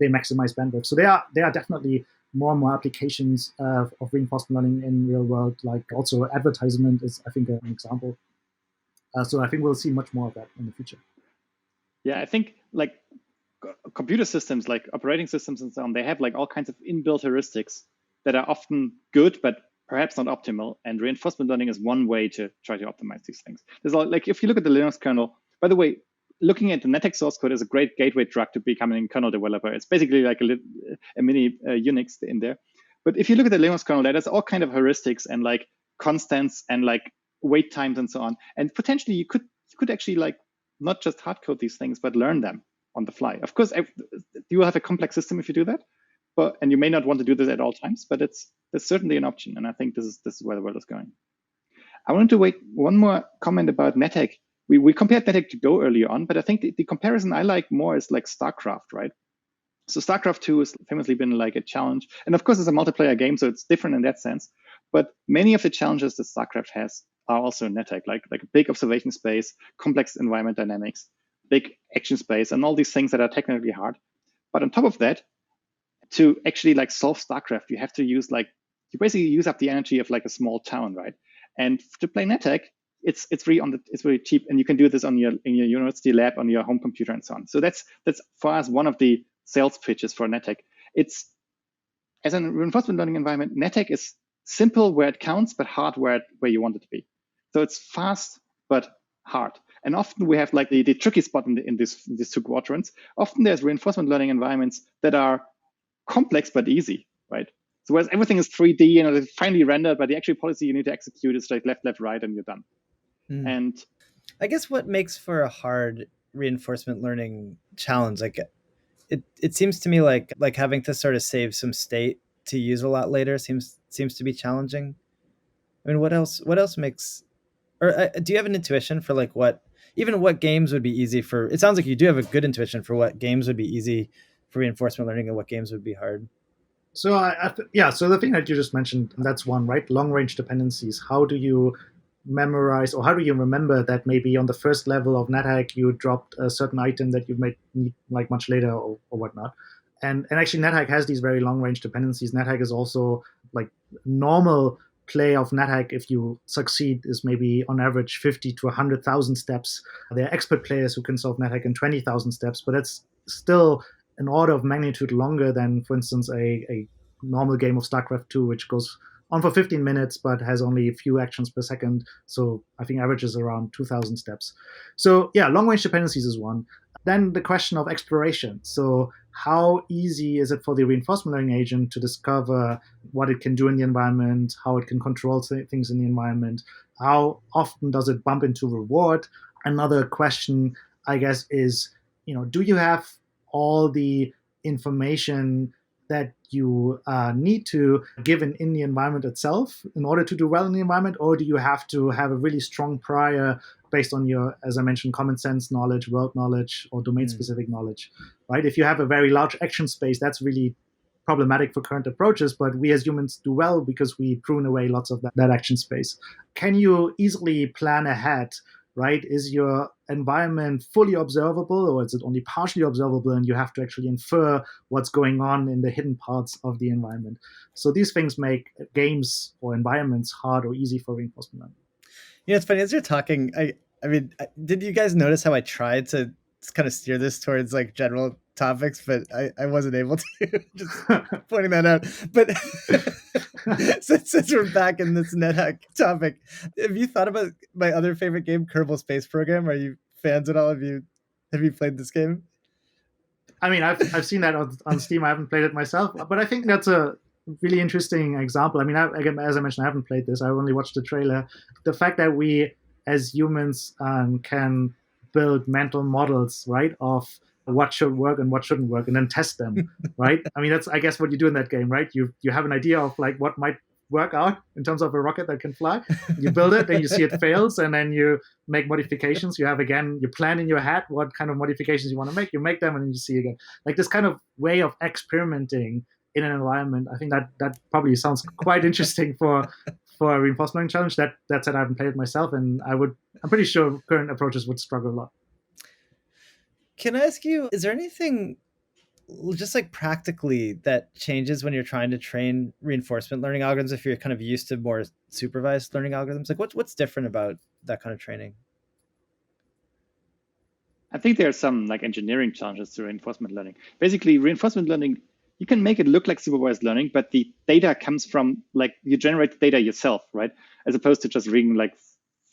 they maximize bandwidth. So there are definitely more and more applications of reinforcement learning in real world, like also advertisement is, I think, an example. So I think we'll see much more of that in the future. Yeah, I think like computer systems, like operating systems and so on, they have like all kinds of inbuilt heuristics that are often good, but perhaps not optimal. And reinforcement learning is one way to try to optimize these things. There's like, if you look at the Linux kernel, by the way, looking at the NetHack source code is a great gateway drug to becoming a kernel developer. It's basically like a mini Unix in there. But if you look at the Linux kernel, there's all kind of heuristics and like constants and like wait times and so on. And potentially you could actually like not just hard code these things, but learn them on the fly. Of course, you will have a complex system if you do that, and you may not want to do this at all times, but there's certainly an option. And I think this is where the world is going. I wanted to wait one more comment about NetHack. We compared NetHack to Go earlier on, but I think the comparison I like more is like StarCraft, right? So StarCraft 2 has famously been like a challenge. And of course, it's a multiplayer game, so it's different in that sense. But many of the challenges that StarCraft has are also in NetHack, like a big observation space, complex environment dynamics, big action space, and all these things that are technically hard. But on top of that, to actually like solve StarCraft, you have to use you basically use up the energy of like a small town, right? And to play NetHack, it's free it's very cheap, and you can do this in your university lab on your home computer and so on. So that's for us one of the sales pitches for NetHack. It's, as a reinforcement learning environment, NetHack is simple where it counts, but hard where you want it to be. So it's fast but hard. And often we have like the tricky spot in these two quadrants. Often there's reinforcement learning environments that are complex but easy, right? So whereas everything is 3D, it's finely rendered, but the actual policy you need to execute is like left, left, right, and you're done. And I guess what makes for a hard reinforcement learning challenge, like it seems to me like having to sort of save some state to use a lot later seems to be challenging. I mean, what else makes, or do you have an intuition for like what games would be easy for? It sounds like you do have a good intuition for what games would be easy for reinforcement learning and what games would be hard. So so the thing that you just mentioned, that's one, right? Long range dependencies. How do you memorize, or how do you remember that maybe on the first level of NetHack you dropped a certain item that you might need like much later or whatnot? And actually NetHack has these very long range dependencies. NetHack is also like normal play of NetHack, if you succeed, is maybe on average 50 to 100,000 steps. There are expert players who can solve NetHack in 20,000 steps, but that's still an order of magnitude longer than, for instance, a normal game of StarCraft 2, which goes on for 15 minutes, but has only a few actions per second. So I think averages around 2,000 steps. So yeah, long-range dependencies is one. Then the question of exploration. So how easy is it for the reinforcement learning agent to discover what it can do in the environment, how it can control things in the environment? How often does it bump into reward? Another question, I guess, is, do you have all the information that you need to given in the environment itself in order to do well in the environment, or do you have to have a really strong prior based on your, as I mentioned, common sense knowledge, world knowledge, or domain-specific knowledge, right? If you have a very large action space, that's really problematic for current approaches, but we as humans do well because we prune away lots of that action space. Can you easily plan ahead, right? Is your environment fully observable, or is it only partially observable and you have to actually infer what's going on in the hidden parts of the environment? So these things make games or environments hard or easy for reinforcement learning. It's funny, as you're talking, I mean, did you guys notice how I tried to kind of steer this towards like general topics, but I wasn't able to, just pointing that out. But since we're back in this NetHack topic, have you thought about my other favorite game, Kerbal Space Program? Are you fans at all? Have you played this game? I mean, I've seen that on Steam. I haven't played it myself, but I think that's a really interesting example. I mean, again, as I mentioned, I haven't played this. I only watched the trailer. The fact that we, as humans, can build mental models, right, of what should work and what shouldn't work, and then test them, right? I mean, that's, I guess, what you do in that game, right? You have an idea of like what might work out in terms of a rocket that can fly. You build it, then you see it fails, and then you make modifications. You have, again, you plan in your head what kind of modifications you want to make. You make them, and then you see again. Like this kind of way of experimenting in an environment, I think that probably sounds quite interesting for a reinforcement learning challenge. That said, I haven't played it myself, and I'm pretty sure current approaches would struggle a lot. Can I ask you, is there anything just like practically that changes when you're trying to train reinforcement learning algorithms if you're kind of used to more supervised learning algorithms? Like what's different about that kind of training? I think there are some like engineering challenges to reinforcement learning. Basically, reinforcement learning, you can make it look like supervised learning, but the data comes from, like, you generate the data yourself, right? As opposed to just reading like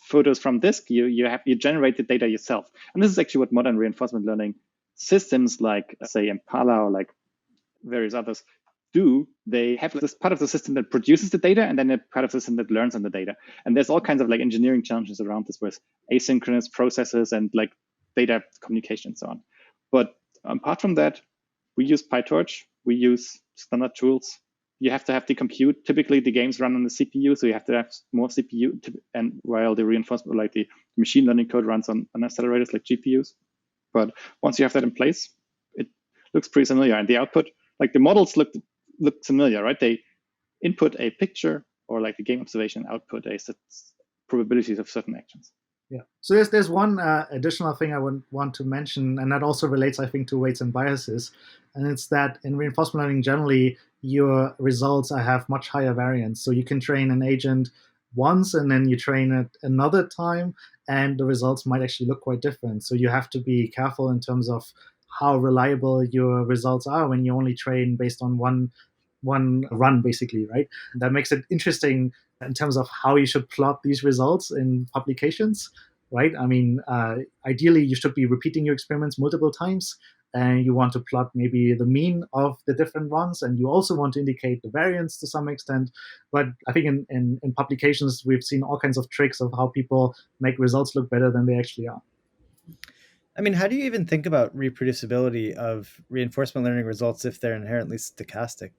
photos from disk, you generate the data yourself. And this is actually what modern reinforcement learning systems like, say, Impala or like various others do. They have this part of the system that produces the data, and then a part of the system that learns on the data. And there's all kinds of like engineering challenges around this with asynchronous processes and like data communication and so on. But apart from that, we use PyTorch, we use standard tools. You have to have the compute. Typically, the games run on the CPU, so you have to have more CPU, and while the reinforcement, like the machine learning code, runs on accelerators like GPUs. But once you have that in place, it looks pretty familiar. And the output, like the models look familiar, right? They input a picture, or like the game observation output a probabilities of certain actions. Yeah. So there's one additional thing I would want to mention, and that also relates, I think, to weights and biases. And it's that in reinforcement learning, generally, your results have much higher variance. So you can train an agent once and then you train it another time, and the results might actually look quite different. So you have to be careful in terms of how reliable your results are when you only train based on one run, basically, right? That makes it interesting in terms of how you should plot these results in publications, right? I mean, ideally, you should be repeating your experiments multiple times, and you want to plot maybe the mean of the different runs, and you also want to indicate the variance to some extent. But I think in publications, we've seen all kinds of tricks of how people make results look better than they actually are. I mean, how do you even think about reproducibility of reinforcement learning results if they're inherently stochastic?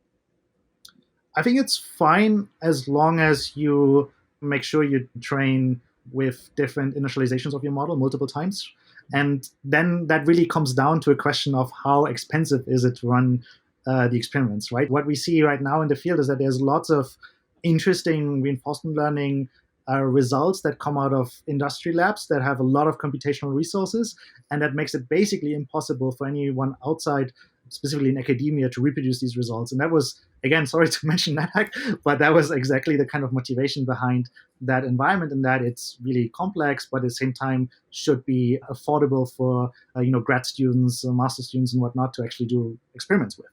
I think it's fine as long as you make sure you train with different initializations of your model multiple times. And then that really comes down to a question of how expensive is it to run the experiments, right? What we see right now in the field is that there's lots of interesting reinforcement learning results that come out of industry labs that have a lot of computational resources, and that makes it basically impossible for anyone outside, specifically in academia, to reproduce these results. And that was, again, sorry to mention NetHack, but that was exactly the kind of motivation behind that environment, and that it's really complex, but at the same time should be affordable for grad students, master students, and whatnot to actually do experiments with.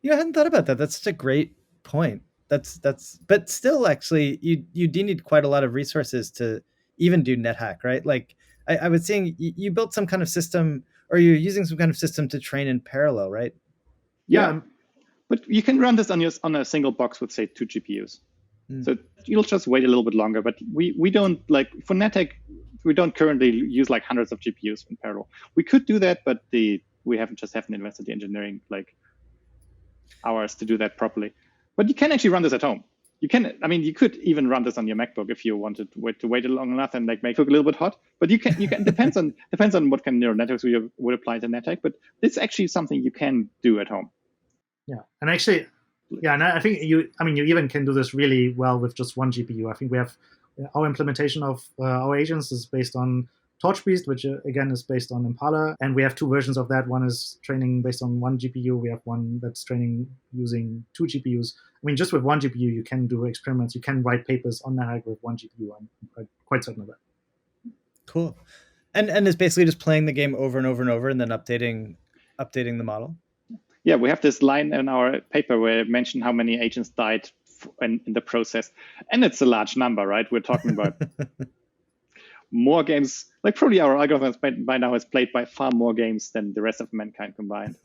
I hadn't thought about that. That's such a great point. But still, actually, you do need quite a lot of resources to even do NetHack, right? Like I was saying, you built some kind of system, or you're using some kind of system to train in parallel, right? Yeah. But you can run this on a single box with, say, 2 GPUs. So you'll just wait a little bit longer. But we don't, like, for NetHack, we don't currently use like hundreds of GPUs in parallel. We could do that, but we haven't invested the engineering like hours to do that properly. But you can actually run this at home. You could even run this on your MacBook if you wanted to wait long enough and like make it look a little bit hot. But you can depends on what kind of neural networks we would apply to NetHack. But it's actually something you can do at home. Yeah, and actually, and I think you even can do this really well with just one GPU. I think we have our implementation of our agents is based on TorchBeast, which again is based on Impala, and we have 2 versions of that. One is training based on 1 GPU. We have one that's training using 2 GPUs. I mean, just with 1 GPU, you can do experiments. You can write papers on NetHack with 1 GPU. I'm quite certain of that. Cool. And it's basically just playing the game over and over and over, and then updating the model. Yeah, we have this line in our paper where it mentioned how many agents died in the process, and it's a large number, right? We're talking about more games. Like probably our algorithms by now has played by far more games than the rest of mankind combined.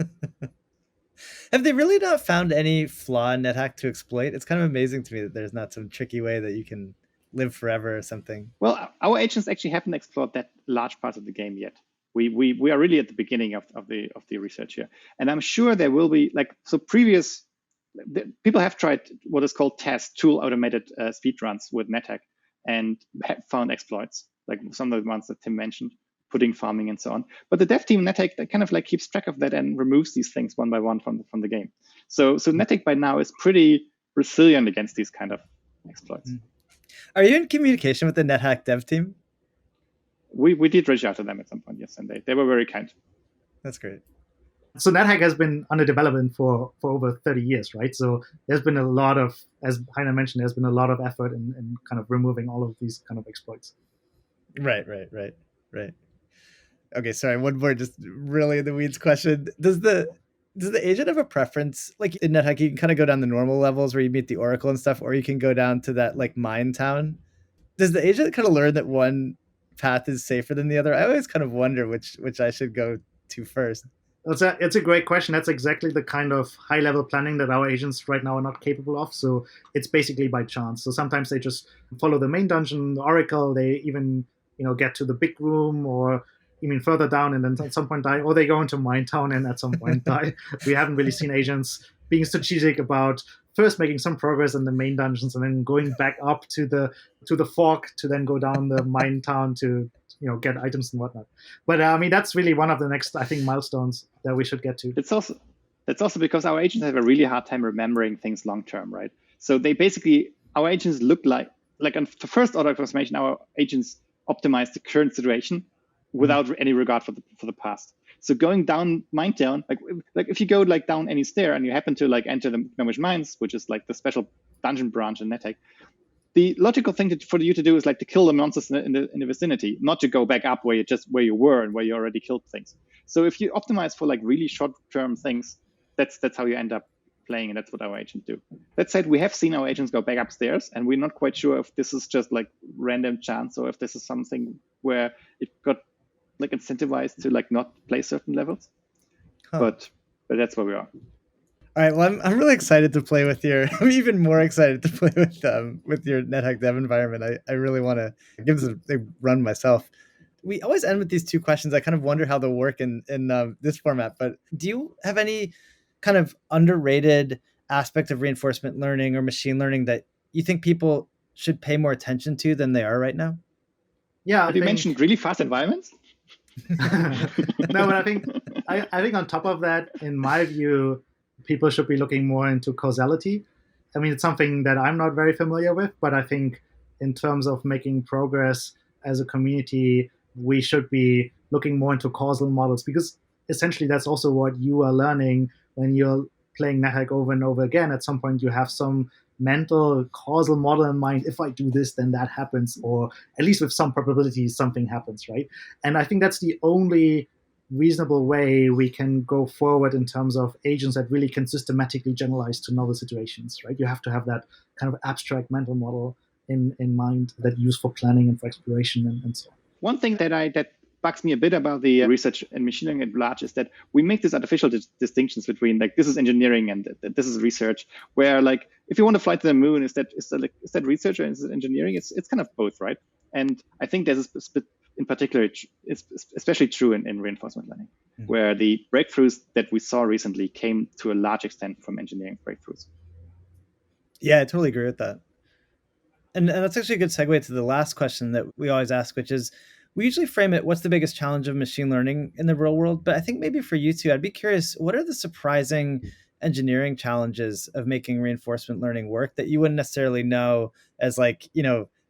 Have they really not found any flaw in NetHack to exploit? It's kind of amazing to me that there's not some tricky way that you can live forever or something. Well, our agents actually haven't explored that large part of the game yet. We are really at the beginning of the research here, and I'm sure there will be people have tried what is called TAS, tool automated speedruns with NetHack, and have found exploits like some of the ones that Tim mentioned, pudding farming and so on. But the dev team NetHack that kind of like keeps track of that and removes these things one by one from the game. So NetHack by now is pretty resilient against these kind of exploits. Are you in communication with the NetHack dev team? We did reach out to them at some point, yes, and they were very kind. That's great. So NetHack has been under development for over 30 years, right? So there's been a lot of, as Heiner mentioned, there's been a lot of effort in kind of removing all of these kind of exploits. Right. Okay, sorry, one more just really in the weeds question. Does the agent have a preference? Like in NetHack, you can kind of go down the normal levels where you meet the Oracle and stuff, or you can go down to that like mine town. Does the agent kind of learn that one path is safer than the other? I always kind of wonder which I should go to first. It's a great question. That's exactly the kind of high-level planning that our agents right now are not capable of. So it's basically by chance. So sometimes they just follow the main dungeon, the Oracle. They even get to the big room, or even further down, and then at some point die, or they go into Mine Town and at some point die. We haven't really seen agents being strategic about first making some progress in the main dungeons and then going back up to the fork to then go down the Mine Town to get items and whatnot. But I mean, that's really one of the next, I think, milestones that we should get to. It's also because our agents have a really hard time remembering things long term, right? So they basically, our agents look like on the first order approximation, our agents optimize the current situation without any regard for the past. So going down Mine Town, like if you go like down any stair and you happen to like enter the Gnomish Mines, which is like the special dungeon branch in NetHack, the logical thing for you to do is like to kill the monsters in the vicinity, not to go back up where you were and where you already killed things. So if you optimize for like really short-term things, that's how you end up playing, and that's what our agents do. That said, we have seen our agents go back upstairs, and we're not quite sure if this is just like random chance or if this is something where it got like incentivized to like not play certain levels. But that's where we are. All right. Well, I'm really excited to play with I'm even more excited to play with your NetHack dev environment. I really want to give this a run myself. We always end with these two questions. I kind of wonder how they'll work in this format, but do you have any kind of underrated aspect of reinforcement learning or machine learning that you think people should pay more attention to than they are right now? Yeah. Have you mentioned really fast environments? No, but I think on top of that, in my view, people should be looking more into causality. I mean, it's something that I'm not very familiar with, but I think in terms of making progress as a community, we should be looking more into causal models, because essentially that's also what you are learning when you're playing NetHack over and over again. At some point, you have some mental causal model in mind. If I do this, then that happens, or at least with some probability, something happens, right? And I think that's the only reasonable way we can go forward in terms of agents that really can systematically generalize to novel situations, right? You have to have that kind of abstract mental model in mind that you use for planning and for exploration and so on. One thing that bugs me a bit about the research and machine learning at large is that we make these artificial distinctions between like this is engineering and this is research, where like if you want to fly to the moon, is that research or is it engineering? It's kind of both, right? And I think there's in particular, it's especially true in reinforcement learning, where the breakthroughs that we saw recently came to a large extent from engineering breakthroughs. Yeah, I totally agree with that. And that's actually a good segue to the last question that we always ask, which is, we usually frame it, what's the biggest challenge of machine learning in the real world? But I think maybe for you two, I'd be curious, what are the surprising engineering challenges of making reinforcement learning work that you wouldn't necessarily know as like,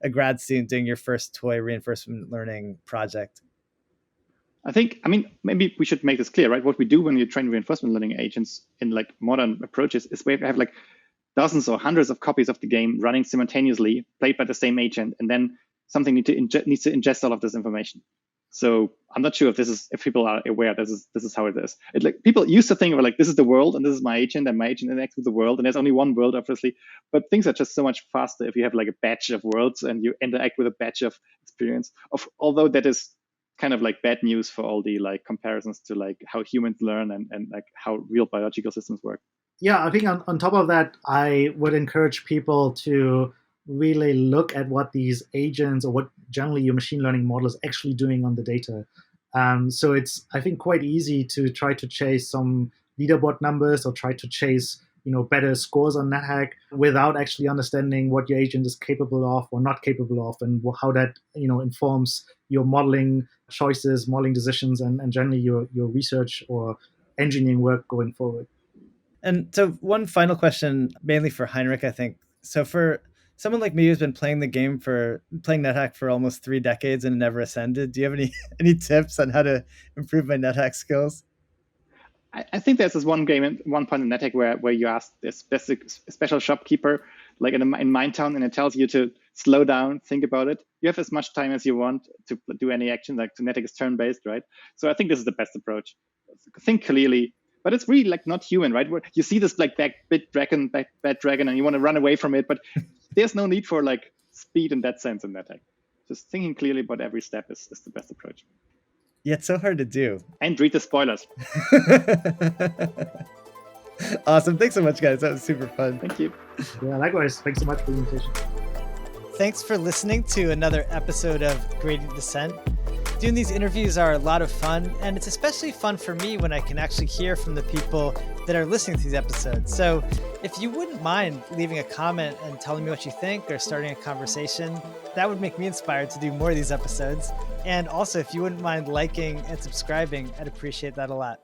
a grad student doing your first toy reinforcement learning project? I mean, maybe we should make this clear, right? What we do when you train reinforcement learning agents in like modern approaches is we have like dozens or hundreds of copies of the game running simultaneously, played by the same agent, and then something needs to ingest all of this information. So I'm not sure if people are aware this is how it is. Like people used to think of like, this is the world and this is my agent and my agent interacts with the world, and there's only one world, obviously. But things are just so much faster if you have like a batch of worlds and you interact with a batch of experience. Although that is kind of like bad news for all the like comparisons to like how humans learn and like how real biological systems work. Yeah, I think on top of that, I would encourage people to really look at what these agents or what generally your machine learning model is actually doing on the data. So it's, I think, quite easy to try to chase some leaderboard numbers or try to chase better scores on NetHack without actually understanding what your agent is capable of or not capable of, and how that informs your modeling choices, modeling decisions, and generally your research or engineering work going forward. And so one final question, mainly for Heinrich, I think. So for someone like me who's been playing NetHack for almost 3 decades and never ascended, do you have any tips on how to improve my NetHack skills? I think there's this one point in NetHack where you ask this special shopkeeper, like in Minetown, and it tells you to slow down, think about it. You have as much time as you want to do any action, like NetHack is turn-based, right? So I think this is the best approach. Think clearly. But it's really like not human, right? Where you see this like bad dragon, and you want to run away from it, but there's no need for like speed in that sense in NetHack. Just thinking clearly about every step is the best approach. Yeah, it's so hard to do. And read the spoilers. Awesome. Thanks so much, guys. That was super fun. Thank you. Yeah, likewise. Thanks so much for the invitation. Thanks for listening to another episode of Gradient Descent. Doing these interviews are a lot of fun, and it's especially fun for me when I can actually hear from the people that are listening to these episodes. So if you wouldn't mind leaving a comment and telling me what you think or starting a conversation, that would make me inspired to do more of these episodes. And also, if you wouldn't mind liking and subscribing, I'd appreciate that a lot.